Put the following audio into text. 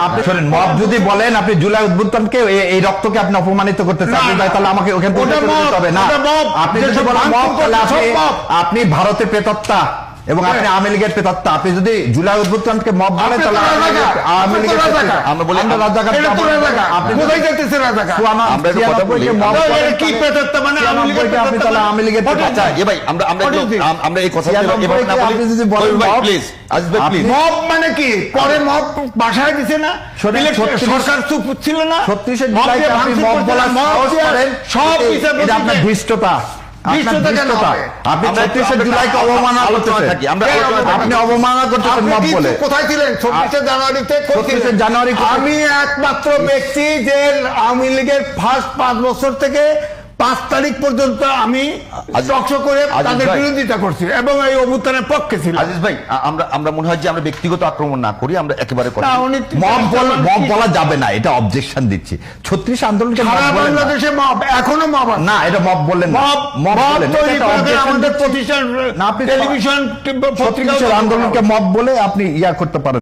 আপনি শোনেন, মব যদি বলেন আপনি জুলাই উদ্বুদ্ধনকে এই রক্তকে আপনি অপমানিত করতে চান, তাহলে আমাকে ওখানে হবে না। আপনি যদি বলেন মব, তাহলে আপনি ভারতের প্রেতাত্মা এবং আপনি আওয়ামী লীগের প্রেতাত্মা। আপনি যদি জুলাই উদ্বুদ্ধনকে মব বলেন, তাহলে আওয়ামী লীগের আমরা বলি আমরা রাজাকার। আপনি কোথায় যেতেছেন রাজাকার? আমরা একটা কথা বলি, মব কি প্রেতাত্মা মানে আওয়ামী লীগের প্রেতাত্মা, তাহলে আওয়ামী লীগের প্রেতাত্মা। এ ভাই আমরা এই কথা এভাবে না বলি, যদি বলেন প্লিজ আসবে প্লিজ। মব মানে কি? পরে মব বাসায় দিছে না, সরকার চুপ ছিল না। 36 জুলাই আপনি মব বলা সাহস করেন, সব এটা আপনার ধৃষ্টতা। আপনি 36 জুলাইকে অবমাননা করতেছেন, আপনি অবমাননা করতেছেন মব বলে। কোথায় ছিলেন 26 জানুয়ারিতে? 26 জানুয়ারি আমি একমাত্র ব্যক্তি যে আওয়ামী লীগের ফার্স্ট 5 বছর থেকে 5 তারিখ পর্যন্ত আমি টকশো করে তাদের বিরোধিতা করছি এবং এই অভ্যুত্থানের পক্ষে ছিলাম। আজিজ ভাই, আমরা মনে হয় যে আমরা ব্যক্তিগত আক্রমণ না করি, আমরা একেবারে মব বলা যাবে না, এটা অবজেকশন দিচ্ছি। 36 আন্দোলনকে বাংলাদেশে মব এখনো মব না, এটা মব বললেন মব আমাদের প্রতিষ্ঠান, টেলিভিশন, পত্রিকা আন্দোলনকে মব বলে আপনি ইয়া করতে পারেন।